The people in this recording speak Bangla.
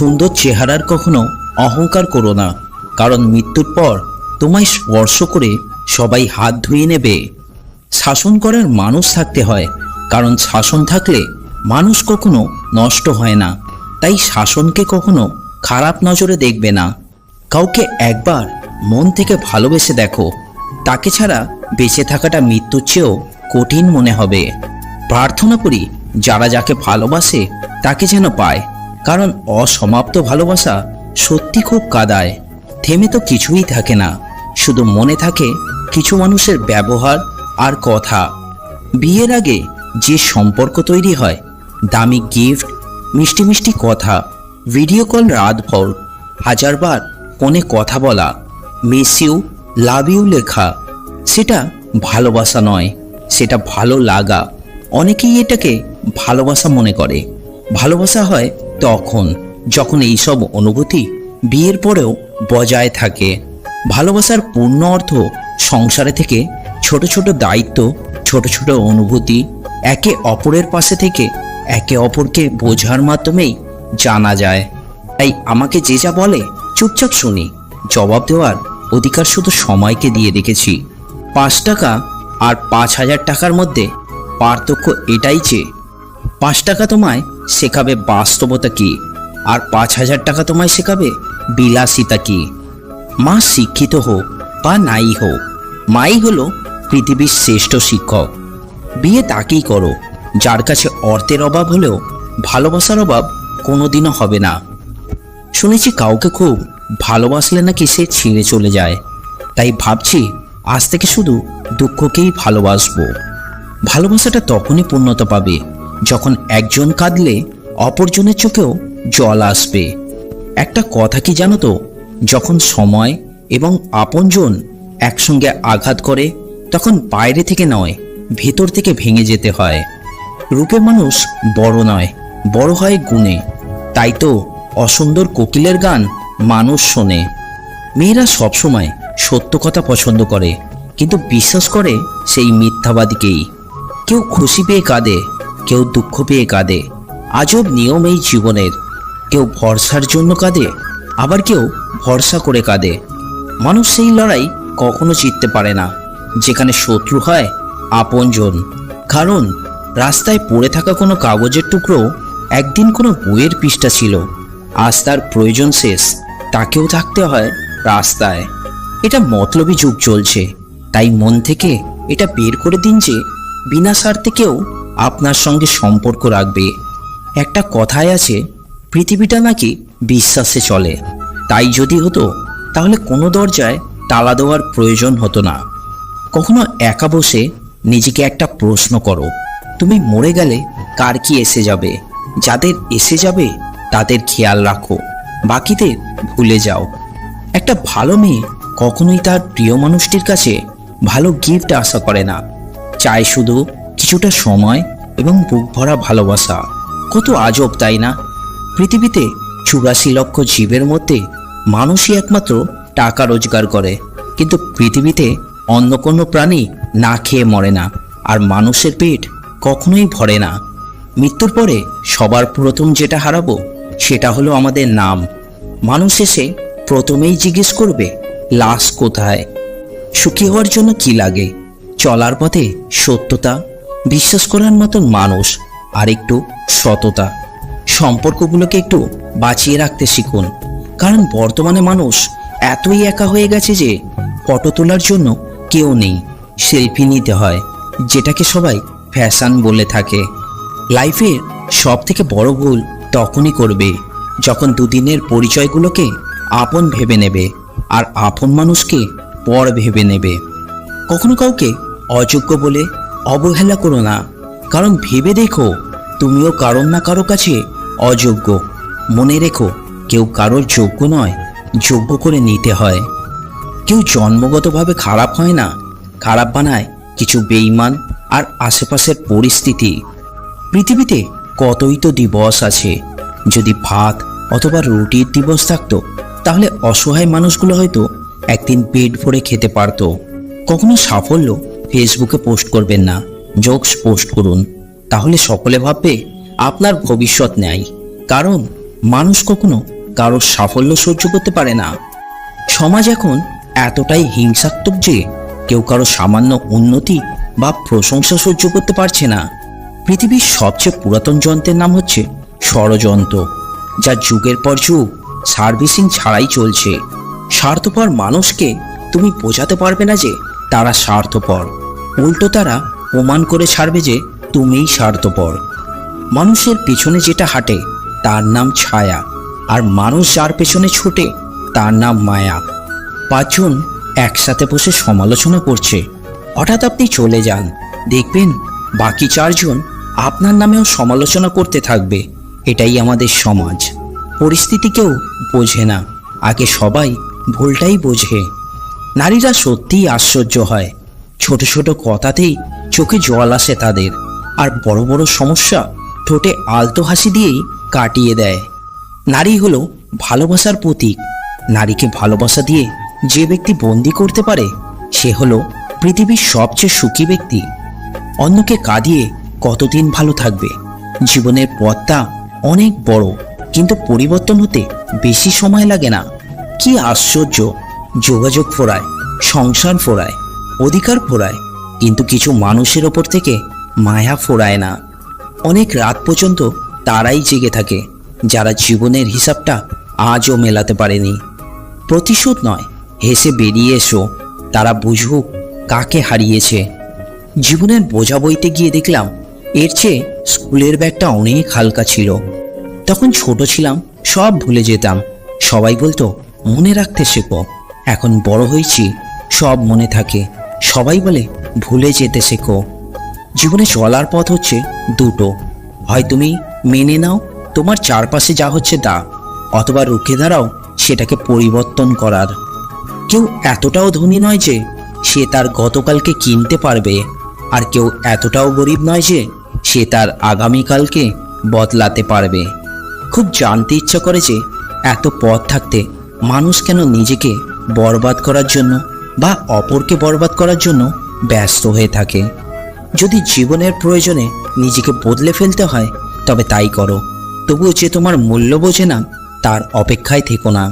সুন্দর চেহারার কখনো অহংকার করো না, কারণ মৃত্যুর পর তোমায় স্পর্শ করে সবাই হাত ধুয়ে নেবে। শাসন করার মানুষ থাকতে হয়, কারণ শাসন থাকলে মানুষ কখনো নষ্ট হয় না। তাই শাসনকে কখনো খারাপ নজরে দেখবে না। কাউকে একবার মন থেকে ভালোবেসে দেখো, তাকে ছাড়া বেঁচে থাকাটা মৃত্যুর চেয়েও কঠিন মনে হবে। প্রার্থনা করি যারা যাকে ভালোবাসে তাকে যেন পায়, কারণ অসমাপ্ত ভালোবাসা সত্যি খুব কাঁদায়। থেমে তো কিছুই থাকে না, শুধু মনে থাকে কিছু মানুষের ব্যবহার আর কথা। বিয়ের আগে যে সম্পর্ক তৈরি হয়, দামি গিফট, মিষ্টি মিষ্টি কথা, ভিডিও কল রাতভর, হাজারবার ফোনে কথা বলা, মিস ইউ, লাভ ইউ লেখা, সেটা ভালোবাসা নয়, সেটা ভালো লাগা। অনেকেই এটাকে ভালোবাসা মনে করে। ভালোবাসা হয় তখন যখন এইসব অনুভূতি বিয়ের পরেও বজায় থাকে। ভালোবাসার পূর্ণ অর্থ সংসারে থেকে ছোট ছোট দায়িত্ব, ছোট ছোট অনুভূতি, একে অপরের পাশে থেকে একে অপরকে বোঝার মাধ্যমেই জানা যায়। তাই আমাকে যে যা বলে চুপচাপ শুনি, জবাব দেওয়ার অধিকার শুধু সময়কে দিয়ে রেখেছি। 5 টাকা আর 5,000 টাকার মধ্যে পার্থক্য এটাই যে 5 টাকা তোমায় শেখাবে বাস্তবতা কি, আর 5,000 টাকা তোমায় শেখাবে বিলাসিতা কি। মা শিক্ষিত হোক বা নাই হোক, মাই হলো পৃথিবীর শ্রেষ্ঠ শিক্ষক। বিয়ে তাকেই করো যার কাছে অর্থের অভাব হলেও ভালোবাসার অভাব কোনোদিনও হবে না। শুনেছি কাউকে খুব ভালোবাসলে নাকি সে ছিঁড়ে চলে যায়, তাই ভাবছি আজ থেকে শুধু দুঃখকেই ভালোবাসবো। ভালোবাসাটা তখনই পূর্ণতা পাবে যখন একজন কাঁদলে অপরজনের চোখেও জল আসবে। একটা কথা কি জানো তো, যখন সময় এবং আপনজন একসঙ্গে আঘাত করে তখন বাইরে থেকে নয়, ভেতর থেকে ভেঙে যেতে হয়। রূপে মানুষ বড় নয়, বড় হয় গুণে। তাই তো অসুন্দর কোকিলের গান মানুষ শোনে। মেয়েরা সবসময় সত্য কথা পছন্দ করে, কিন্তু বিশ্বাস করে সেই মিথ্যাবাদীকেই। কেউ খুশি পেয়ে কাঁদে, কেউ দুঃখ পেয়ে কাঁদে। আজব নিয়ম এই জীবনের। কেউ ভরসার জন্য কাঁদে, আবার কেউ ভরসা করে কাঁদে। মানুষ সেই লড়াই কখনো জিততে পারে না যেখানে শত্রু হয় আপনজন। কারণ রাস্তায় পড়ে থাকা কোনো কাগজের টুকরো একদিন কোনো বইয়ের পৃষ্ঠা ছিল। আজ তার প্রয়োজন শেষ, তাকেও থাকতে হয় রাস্তায়। এটা মতলবী যুগ চলছে, তাই মন থেকে এটা বের করে দিন যে বিনা স্বার্থে কেউ আপনার সঙ্গে সম্পর্ক রাখবে। একটা কথায় আছে, পৃথিবীটা নাকি বিশ্বাসে চলে। তাই যদি হতো তাহলে কোনো দরজায় তালা দেওয়ার প্রয়োজন হতো না। কখনো একা বসে নিজেকে একটা প্রশ্ন করো, তুমি মরে গেলে কার কি এসে যাবে? যাদের এসে যাবে তাদের খেয়াল রাখো, বাকিদের ভুলে যাও। একটা ভালো মেয়ে কখনোই তার প্রিয় মানুষটির কাছে ভালো গিফট আশা করে না, চায় শুধু কিছুটা সময় এবং বুক ভরা ভালোবাসা। কত আজব তাই না? পৃথিবীতে 84 লক্ষ জীবের মধ্যে মানুষই একমাত্র টাকা রোজগার করে, কিন্তু পৃথিবীতে অন্য কোনো প্রাণী না খেয়ে মরে না, আর মানুষের পেট কখনোই ভরে না। মৃত্যুর পরে সবার প্রথম যেটা হারাবো সেটা হলো আমাদের নাম। মানুষ এসে প্রথমেই জিজ্ঞেস করবে, লাশ কোথায়? সুখী হওয়ার জন্য কি লাগে? চলার পথে সত্যতা, বিশ্বাস করার মতন মানুষ, আর একটু সততা। সম্পর্কগুলোকে একটু বাঁচিয়ে রাখতে শিখুন, কারণ বর্তমানে মানুষ এতই একা হয়ে গেছে যে ফটো তোলার জন্য কেউ নেই। সেলফি নিতে হয়, যেটাকে সবাই ফ্যাশন বলে থাকে। লাইফের সব থেকে বড় ভুল তখনই করবে যখন দুদিনের পরিচয়গুলোকে আপন ভেবে নেবে আর আপন মানুষকে পর ভেবে নেবে। কখনো কাউকে অযোগ্য বলে অবহেলা করো না, কারণ ভেবে দেখো তুমিও কারোর না কারো কাছে অযোগ্য। মনে রেখো, কেউ কারোর যোগ্য নয়, যোগ্য করে নিতে হয়। কেউ জন্মগতভাবে খারাপ হয় না, খারাপ বানায় কিছু বেঈমান আর আশেপাশের পরিস্থিতি। পৃথিবীতে কতই তো দিবস আছে, যদি ভাত অথবা রুটির দিবস থাকতো তাহলে অসহায় মানুষগুলো হয়তো একদিন পেট ভরে খেতে পারতো। কখনো সাফল্য ফেসবুকে পোস্ট করবেন না, জোকস পোস্ট করুন, তাহলে সকলে ভাববে আপনার ভবিষ্যৎ নেই। কারণ মানুষ কখনো কারোর সাফল্য সহ্য করতে পারে না। সমাজ এখন এতটাই হিংসাত্মক যে কেউ কারো সামান্য উন্নতি বা প্রশংসা সহ্য করতে পারছে না। পৃথিবীর সবচেয়ে পুরাতন যন্ত্রের নাম হচ্ছে ষড়যন্ত্র, যা যুগের পর যুগ সার্ভিসিং ছাড়াই চলছে। স্বার্থপর মানুষকে তুমি বোঝাতে পারবে না যে তারা স্বার্থপর, উল্টো তারা প্রমাণ করে ছাড়বে যে তুমিই স্বার্থপর। মানুষের পেছনে যেটা হাঁটে তার নাম ছায়া, আর মানুষ যার পেছনে ছোটে তার নাম মায়া। পাঁচজন একসাথে বসে সমালোচনা করছে, হঠাৎ আপনি চলে যান, দেখবেন বাকি চারজন আপনার নামেও সমালোচনা করতে থাকবে। এটাই আমাদের সমাজ। পরিস্থিতি কেউ বোঝে না, আগে সবাই ভুলটাই বোঝে। নারীরা সত্যিই আশ্চর্য হয়, ছোট ছোট কথাতেই চোখে জল আসে তাদের, আর বড় বড় সমস্যা ঠোঁটে আলতো হাসি দিয়েই কাটিয়ে দেয়। নারী হলো ভালোবাসার প্রতীক। নারীকে ভালোবাসা দিয়ে যে ব্যক্তি বন্দি করতে পারে সে হলো পৃথিবীর সবচেয়ে সুখী ব্যক্তি। অন্যকে কাঁদিয়ে কতদিন ভালো থাকবে? জীবনের পথটা অনেক বড়, কিন্তু পরিবর্তন হতে বেশি সময় লাগে না। কি আশ্চর্য! যোগাযোগ ফোরায়, সংসার ফোরায়, অধিকার ফোরায়, কিন্তু কিছু মানুষের ওপর থেকে মায়া ফোরায় না। অনেক রাত পর্যন্ত তারাই জেগে থাকে যারা জীবনের হিসাবটা আজও মেলাতে পারেনি। প্রতিশোধ নয়, হেসে বেরিয়ে এসো, তারা বুঝুক কাকে হারিয়েছে। জীবনের বোঝা বইতে গিয়ে দেখলাম এর চেয়ে স্কুলের ব্যাগটা অনেক হালকা ছিল। তখন ছোট ছিলাম, সব ভুলে যেতাম। সবাই বলতো মনে রাখতে শেখো। এখন বড় হয়েছি, সব মনে থাকে। সবাই বলে ভুলে যেতে শেখো। জীবনে চলার পথ হচ্ছে দুটো, হয় তুমি মেনে নাও তোমার চারপাশে যা হচ্ছে তা, অথবা রুখে দাঁড়াও সেটাকে পরিবর্তন করার। কেউ এতটাও ধনী নয় যে সে তার গতকালকে কিনতে পারবে, আর কেউ এতটাও গরিব নয় যে সে তার আগামীকালকে বদলাতে পারবে। খুব জানতে ইচ্ছা করে যে এত পথ থাকতে মানুষ কেন নিজেকে বরবাদ করার জন্য বা অপরকে বরবাদ করার জন্য ব্যস্ত হয়ে থাকে। যদি জীবনের প্রয়োজনে নিজেকে বদলে ফেলতে হয় তবে তাই করো, তবুও যে তোমার মূল্য বোঝে না তার অপেক্ষায় থেকো না।